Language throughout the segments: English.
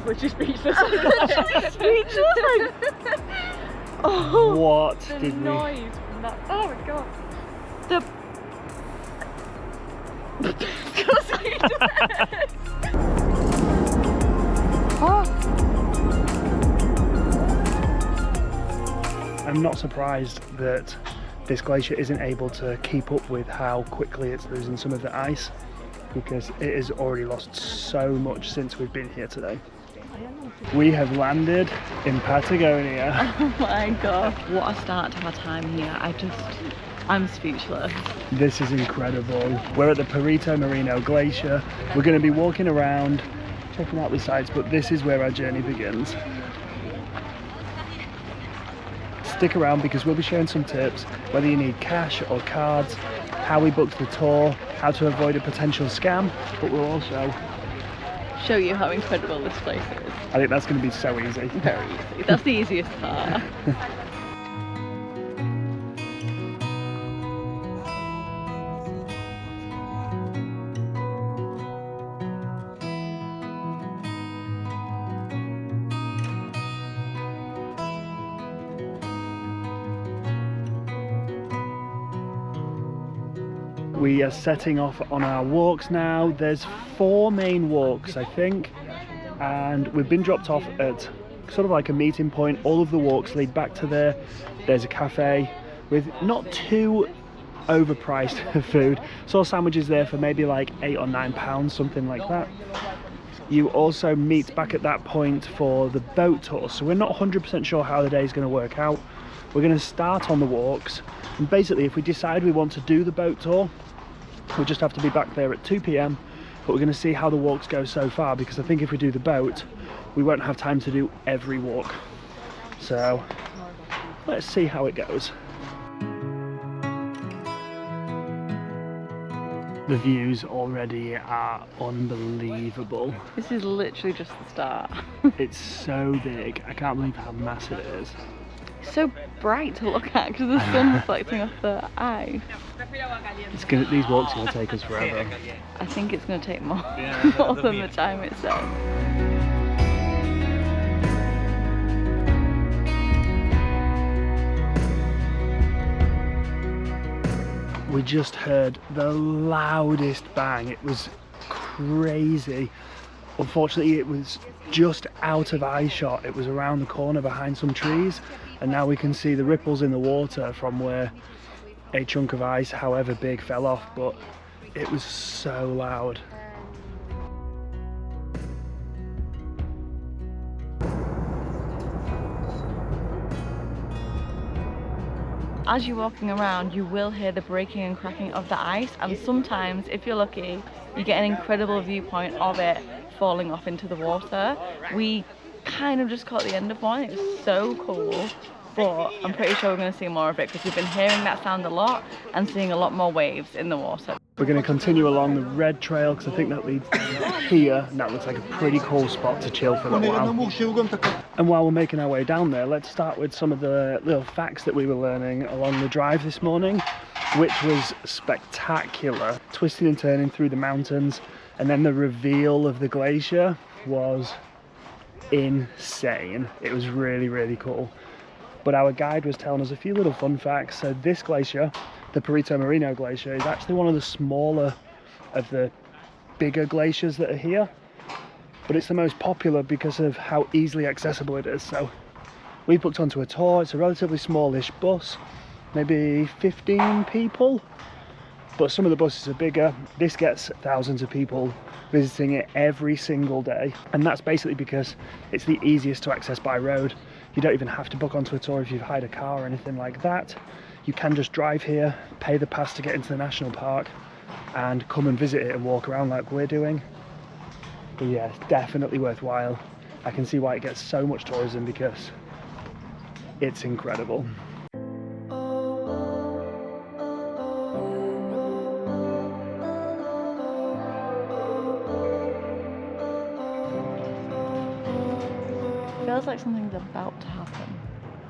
was literally speechless. Speechless. Oh, What The did we? noise from that. Oh my god. I'm not surprised that this glacier isn't able to keep up with how quickly it's losing some of the ice, because it has already lost so much since we've been here today. We have landed in Patagonia. oh my god. What a start to our time here. I'm speechless. This is incredible. We're at the Perito Moreno Glacier. We're going to be walking around, checking out the sights, but this is where our journey begins. Stick around because we'll be sharing some tips, whether you need cash or cards, how we booked the tour, how to avoid a potential scam, but we'll also Show you how incredible this place is. I think that's going to be so easy. Very easy. That's the easiest part. We are setting off on our walks now. There's 4 main walks, I think, and we've been dropped off at sort of like a meeting point. All of the walks lead back to there. There's a cafe with not too overpriced food. Saw sandwiches there for maybe like £8 or £9, something like that. You also meet back at that point for the boat tour, so we're not 100% sure how the day is going to work out. We're going to start on the walks, and basically if we decide we want to do the boat tour, we'll just have to be back there at 2 p.m, but we're going to see how the walks go so far, because I think if we do the boat we won't have time to do every walk. So let's see how it goes. The views already are unbelievable. This is literally just the start. It's so big. I can't believe how massive it is. So bright to look at because the sun reflecting off the ice. These walks are going to take us forever. I think it's going to take more, more than the time itself. We just heard the loudest bang. It was crazy. Unfortunately, it was just out of eye shot. It was around the corner behind some trees, and now we can see the ripples in the water from where a chunk of ice, however big, fell off, but it was so loud. As you're walking around, you will hear the breaking and cracking of the ice, and sometimes, if you're lucky, you get an incredible viewpoint of it falling off into the water. We kind of just caught the end of one. It was so cool, but I'm pretty sure we're going to see more of it because we've been hearing that sound a lot and seeing a lot more waves in the water. We're going to continue along the red trail because I think that leads here, and that looks like a pretty cool spot to chill for a little while. And while we're making our way down there, let's start with some of the little facts that we were learning along the drive this morning, which was spectacular. Twisting and turning through the mountains, and then the reveal of the glacier was insane. It was really, really cool. But our guide was telling us a few little fun facts. So this glacier, the Perito Moreno Glacier, is actually one of the smaller of the bigger glaciers that are here, but it's the most popular because of how easily accessible it is. So we booked onto a tour. It's a relatively smallish bus, maybe 15 people, but some of the buses are bigger. This gets thousands of people visiting it every single day, and that's basically because it's the easiest to access by road. You don't even have to book onto a tour if you've hired a car or anything like that. You can just drive here, pay the pass to get into the national park, and come and visit it and walk around like we're doing. But yeah, it's definitely worthwhile. I can see why it gets so much tourism, because it's incredible. Feels like something's about to happen.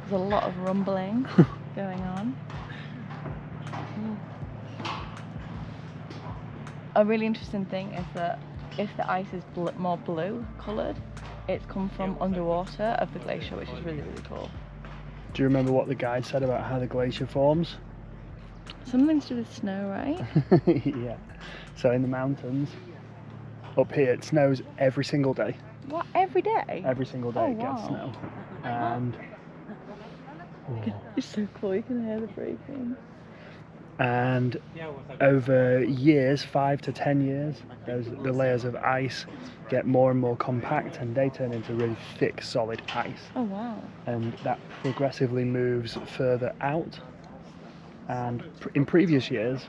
There's a lot of rumbling going on. A really interesting thing is that if the ice is more blue coloured, it's come from underwater of the glacier, which is really, really cool. Do you remember what the guide said about how the glacier forms? Something to do with snow, right? Yeah. So in the mountains, up here, it snows every single day. What, every day? Every single day it gets wow. snow. And It's so cool, you can hear the breaking. and over years, 5 to 10 years, the layers of ice get more and more compact and they turn into really thick, solid ice. Oh wow. And that progressively moves further out. And in previous years,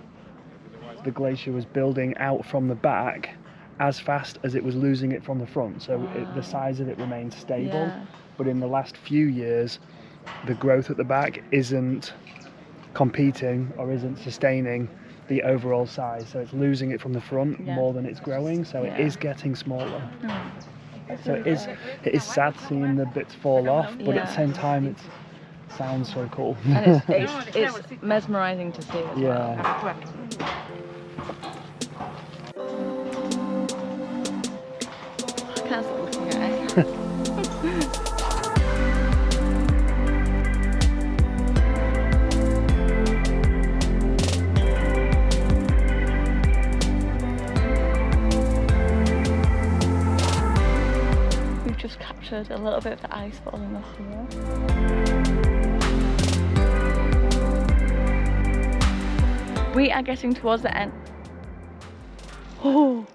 the glacier was building out from the back as fast as it was losing it from the front. So the size of it remained stable. Yeah. But in the last few years, the growth at the back isn't competing or isn't sustaining the overall size. So it's losing it from the front more than it's growing. So it is getting smaller. So it is sad seeing the bits fall off, but at the same time it sounds so cool. And it's mesmerising to see as well. I can't stop looking at it. We've just captured a little bit of the ice falling off here. We are getting towards the end. Oh!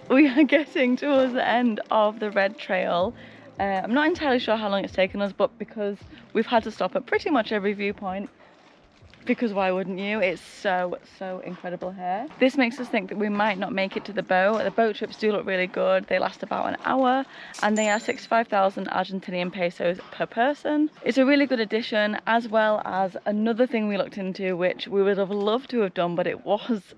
We are getting towards the end of the red trail. I'm not entirely sure how long it's taken us, but because we've had to stop at pretty much every viewpoint, because why wouldn't you? It's so incredible here. This makes us think that we might not make it to the boat. The boat trips do look really good. They last about an hour and they are 65,000 Argentinian pesos per person. It's a really good addition, as well as another thing we looked into, which we would have loved to have done, but it was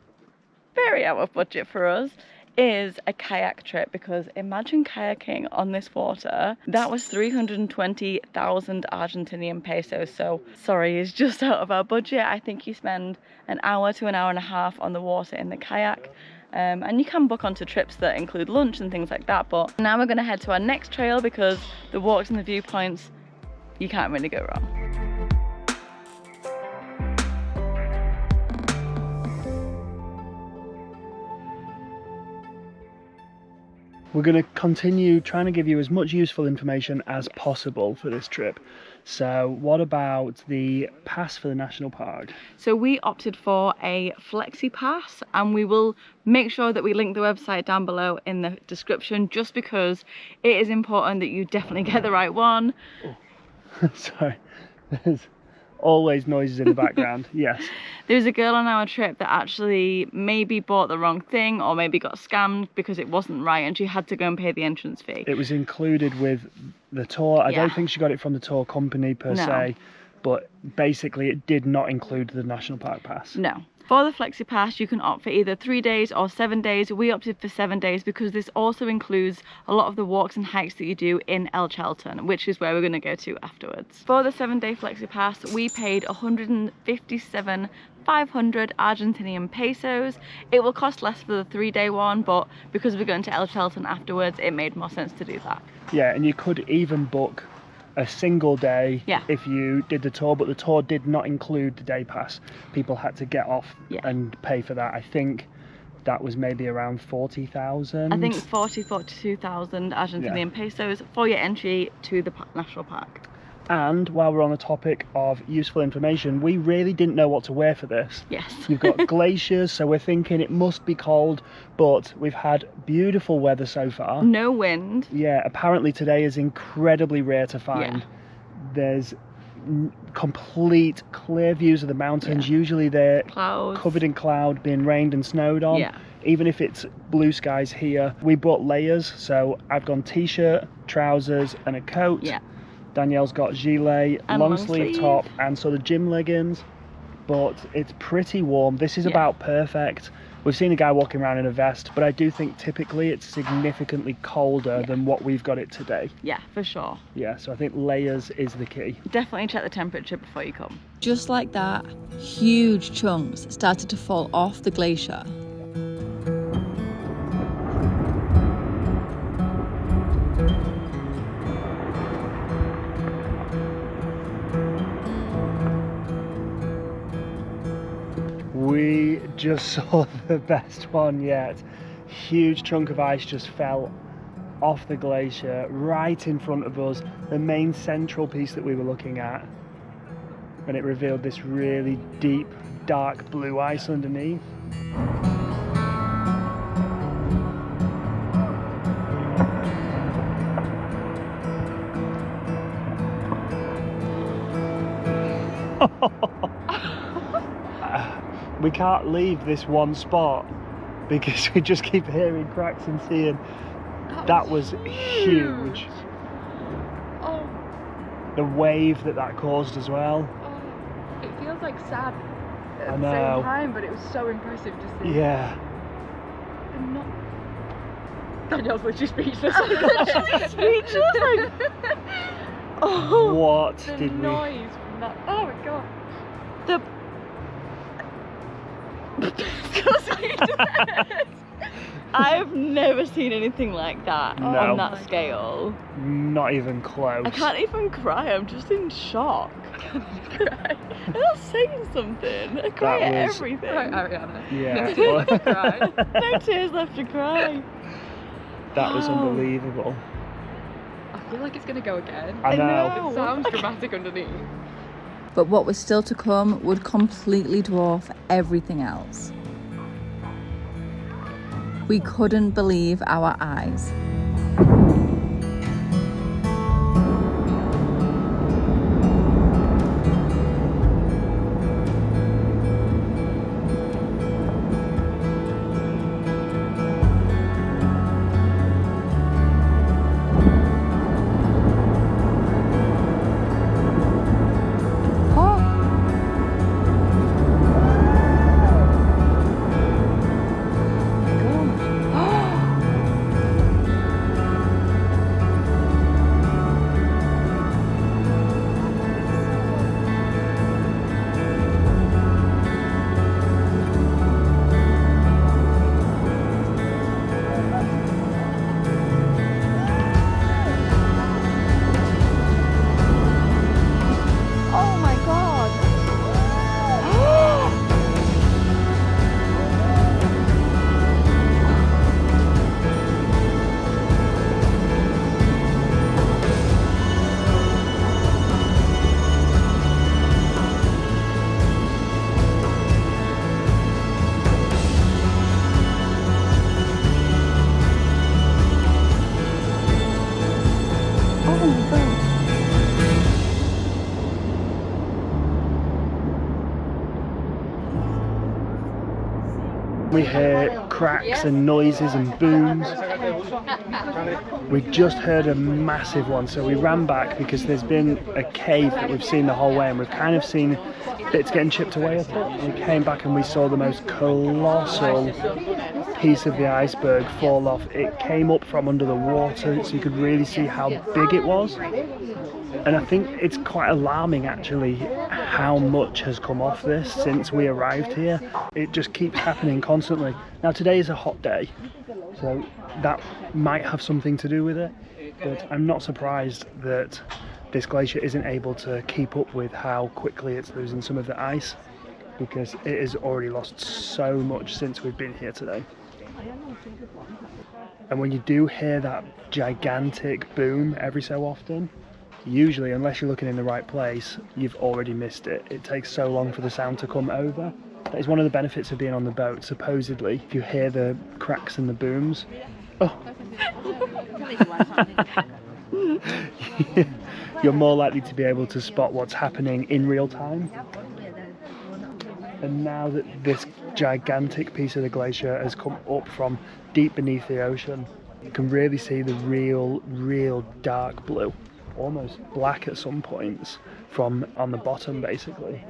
very out of budget for us, is a kayak trip. Because imagine kayaking on this water. That was 320,000 Argentinian pesos. So sorry, it's just out of our budget. I think you spend an hour to an hour and a half on the water in the kayak. And you can book onto trips that include lunch and things like that. But now we're going to head to our next trail, because the walks and the viewpoints, you can't really go wrong. We're going to continue trying to give you as much useful information as possible for this trip. So what about the pass for the national park? So we opted for a flexi pass, and we will make sure that we link the website down below in the description, just because it is important that you definitely get the right one. Oh. Sorry, there's always noises in the background. Yes. There's a girl on our trip that actually maybe bought the wrong thing, or maybe got scammed because it wasn't right, and she had to go and pay the entrance fee. It was included with the tour. I don't think she got it from the tour company per se, but basically it did not include the national park pass. No. For the flexi pass, you can opt for either 3 days or 7 days. We opted for 7 days because this also includes a lot of the walks and hikes that you do in El Chaltén, which is where we're going to go to afterwards. For the 7-day flexi pass, we paid 157,500 Argentinian pesos. It will cost less for the 3-day one, but because we're going to El Chaltén afterwards, it made more sense to do that. Yeah, and you could even book a single day if you did the tour, but the tour did not include the day pass. People had to get off and pay for that. I think that was maybe around 40,000. I think 42,000 Argentinian pesos for your entry to the national park. And while we're on the topic of useful information, we really didn't know what to wear for this. Yes. You've got glaciers, so we're thinking it must be cold, but we've had beautiful weather so far. No wind. Yeah, apparently today is incredibly rare to find. Yeah. There's complete clear views of the mountains. Usually they're covered in cloud, being rained and snowed on. Yeah. Even if it's blue skies here. We brought layers, so I've gone t-shirt, trousers and a coat. Yeah. Danielle's got gilet, long sleeve top and sort of gym leggings, but it's pretty warm. This is about perfect. We've seen a guy walking around in a vest, but I do think typically it's significantly colder than what we've got it today. Yeah, for sure. Yeah, so I think layers is the key. Definitely check the temperature before you come. Just like that, huge chunks started to fall off the glacier. just saw the best one yet. Huge chunk of ice just fell off the glacier right in front of us, the main central piece that we were looking at, and it revealed this really deep, dark blue ice underneath. We can't leave this one spot because we just keep hearing cracks and seeing. That was huge. Oh, The wave that caused as well. oh, it feels like sad at I the know. same time, but it was so impressive to see. Yeah. I'm not. Danielle's literally speechless. Speechless, like, oh, What The did we? noise from that. Oh my god. the I've never seen anything like that No. on that scale. Not even close. I can't even cry, I'm just in shock. Cry. I'm not saying something. I cry That at was- everything. Right, Ariana. Yeah. No tears to cry. No tears left to cry. That was Wow. unbelievable. I feel like it's gonna go again. I know. It sounds dramatic underneath. But what was still to come would completely dwarf everything else. We couldn't believe our eyes. Oh my god. Oh my god. We hear cracks and noises and booms. We just heard a massive one, so we ran back because there's been a cave that we've seen the whole way, and we've kind of seen bits getting chipped away at it. We came back and we saw the most colossal piece of the iceberg fall off. It came up from under the water, so you could really see how big it was. And I think it's quite alarming actually how much has come off this since we arrived here. It just keeps happening constantly. Now today is a hot day, so that might have something to do with it, but I'm not surprised that this glacier isn't able to keep up with how quickly it's losing some of the ice, because it has already lost so much since we've been here today. And when you do hear that gigantic boom every so often, usually, unless you're looking in the right place, you've already missed it. It takes so long for the sound to come over. That is one of the benefits of being on the boat. Supposedly, if you hear the cracks and the booms, you're more likely to be able to spot what's happening in real time. And now that this gigantic piece of the glacier has come up from deep beneath the ocean, you can really see the real dark blue, almost black at some points, from on the bottom basically.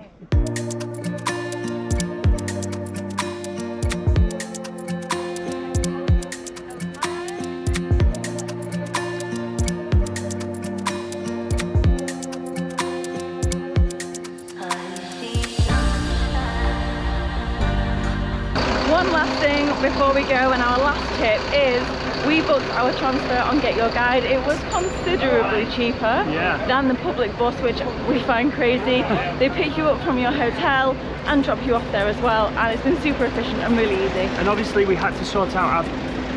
One last thing before we go, and our last tip is We booked our transfer on Get Your Guide. It was considerably cheaper than the public bus, which we find crazy. They pick you up from your hotel and drop you off there as well, and it's been super efficient and really easy. And obviously we had to sort out our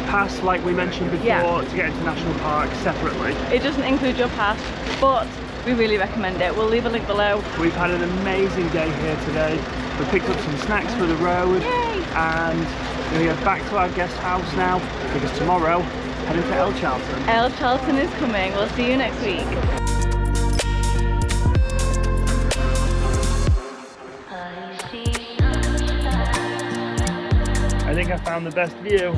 pass, like we mentioned before, to get into national park separately. It doesn't include your pass, but we really recommend it. We'll leave a link below. We've had an amazing day here today. We picked up some snacks for the road. Yay! And we're going to go back to our guest house now, because tomorrow heading to El Charlton. El Charlton is coming. We'll see you next week. I think I found the best view.